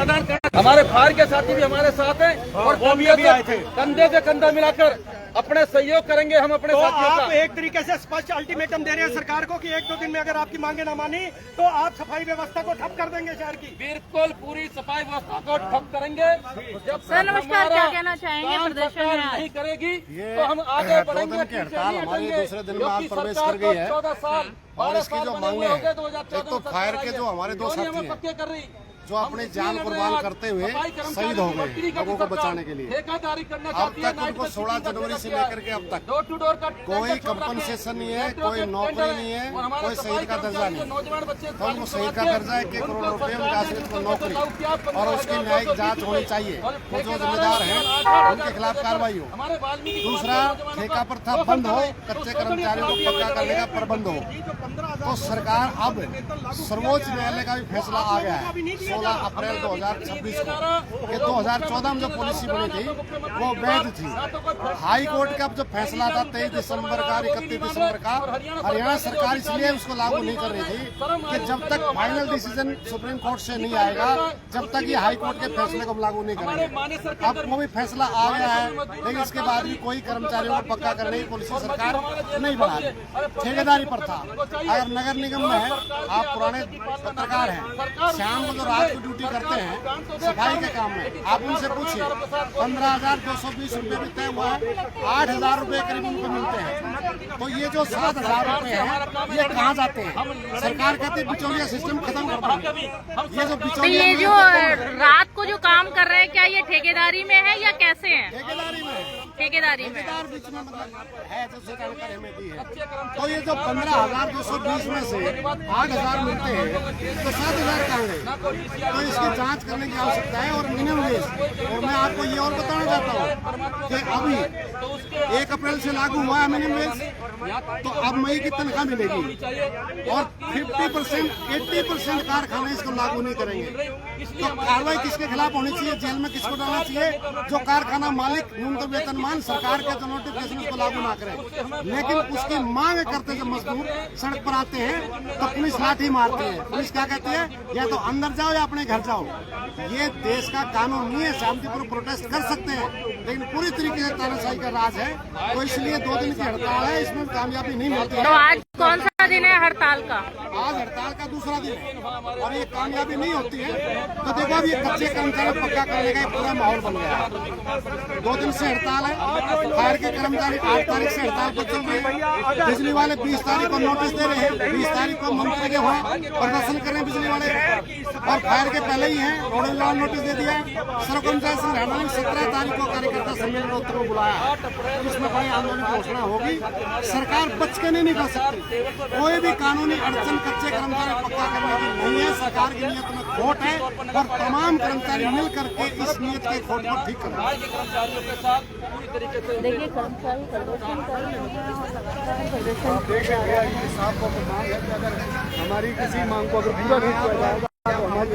समाधान करना। हमारे फायर के साथी भी हमारे साथ हैं और वो भी अभी आए थे। कंधे से कंधा मिलाकर अपने सहयोग करेंगे हम अपने तो साथियों आप का। एक तरीके से स्पष्ट अल्टीमेटम दे रहे हैं सरकार को कि 1-2 दिन में अगर आपकी मांगे ना मानी तो आप सफाई व्यवस्था को ठप कर देंगे शहर की। बिल्कुल पूरी सफाई व्यवस्था को ठप करेंगे। जब सर नमस्कार, क्या कहना चाहेंगे प्रदर्शन में नहीं करेगी तो हम आगे बढ़ेंगे। हड़ताल हमारी दूसरे दिन में आज प्रवेश कर गई है 14 साल और इसकी जो मांगे हैं, एक तो फायर के जो हमारे दो साथी हैं पक्के कर रही जो अपनी जान कुर्बान करते हुए शहीद हो गए लोगों को बचाने के लिए। अब तक उनको 16 जनवरी से लेकर के अब तक डोर टू डोर का कोई कंपनसेशन नहीं है, कोई नौकरी नहीं है, कोई शहीद का दर्जा नहीं है। तो उनको शहीद का दर्जा 1 करोड़ रुपए उनका आश्रित को नौकरी और उसकी न्यायिक जांच होनी चाहिए। वो जो जिम्मेदार हैं उनके खिलाफ कार्रवाई हो। दूसरा, ठेका प्रथा बंद हो, कच्चे कर्मचारियों को पक्का करने का प्रबंध हो। तो सरकार अब सर्वोच्च न्यायालय का भी फैसला आ गया है 16 अप्रैल 2026 को कि 2014 में जो पॉलिसी बनी थी वो वैध थी। हाई कोर्ट का जो फैसला था 23 दिसंबर का 31 दिसंबर का, हरियाणा सरकार इसलिए उसको लागू नहीं कर रही थी कि जब तक फाइनल डिसीजन सुप्रीम कोर्ट से नहीं आएगा तब तक ये हाई कोर्ट के फैसले को लागू नहीं करेंगे। अब वो भी फैसला आ गया है, लेकिन इसके बाद भी कोई कर्मचारियों को पक्का करने की पॉलिसी सरकार नहीं बना रही। ठेकेदारी प्रथा, अगर नगर निगम में है, आप पुराने पत्रकार हैं, शाम को जो रात को ड्यूटी करते हैं सफाई के काम में, आप उनसे पूछिए 15,220 रुपये भी तय हुआ है, 8,000 रुपये करीब उनको मिलते हैं। तो ये जो 7,000 रुपये हैं ये कहाँ जाते हैं? सरकार कहती है बिचौलिया सिस्टम खत्म कर देंगे। ये जो बिचौलिया, ये जो रात को जो काम कर रहे हैं क्या ये ठेकेदारी में है या कैसे है? ठेकेदारी में, ठेकेदारी में ठेकेदार बीच में मतलब है जो जानकारी हमें दी है। तो ये जो 15,220 में से 8,000 मिलते हैं तो 7,000 कहाँ गए? तो इसकी जांच करने की आवश्यकता है। और मिनिमम वेज, और मैं आपको ये और बताना चाहता हूँ कि अभी 1 अप्रैल से लागू हुआ है मिनिमम वेज, तो अब मई की तनख्वाह मिलेगी और 50% 80% कारखाने इसको लागू नहीं करेंगे। तो कार्रवाई किसके खिलाफ होनी चाहिए? जेल में किसको डालना चाहिए? जो कारखाना मालिक न्यूनतम वेतनमान सरकार के जो नोटिफिकेशन उसको लागू ना करें। लेकिन उसकी मांग करते जब मजदूर सड़क पर आते हैं तो पुलिस लाठी मारती है। पुलिस क्या कहती है? या तो अंदर जाओ या अपने घर जाओ। ये देश का कानून नहीं है। शांतिपूर्वक प्रोटेस्ट कर सकते हैं, लेकिन पूरी तरीके से तानाशाही का राज है। तो इसलिए 2 दिन की हड़ताल है, इसमें कामयाबी नहीं मिलती है। तो आज कौन सा दिन है हड़ताल का? आज हड़ताल का दूसरा दिन है और ये कामयाबी नहीं होती है तो देखो अब ये कच्चे कर्मचारी पक्का करने का पूरा माहौल बन गया है। 2 दिन से हड़ताल है। फायर के कर्मचारी 8 तारीख से हड़ताल पर चल रहे हैं। बिजली वाले 20 तारीख को नोटिस दे रहे हैं। 20 तारीख को मंत्री के वहाँ प्रदर्शन कर रहे हैं बिजली वाले, और फायर के पहले ही हैं नोडल लॉ नोटिस दे दिया है। सरपंचायत संघ हरियाणा ने 17 तारीख को कार्यकर्ता सम्मेलन का उत्तर बुलाया है। इसमें बड़ी आंदोलन की घोषणा होगी। सरकार बच के नहीं निकल सकती। कोई भी कानूनी अड़चन कच्चे कर्मचारी पक्का करने की नहीं है। सरकार की नीयत में खोट है और तमाम कर्मचारी मिल करके इस नीयत के खोट को ठीक करें। कर्मचारियों के साथ पूरी तरीके से देखिए कर्मचारी प्रदर्शन कर रहे हैं। साहब को मांग है कि अगर हमारी किसी मांग को अगर पूरा नहीं किया जाएगा तो हमारी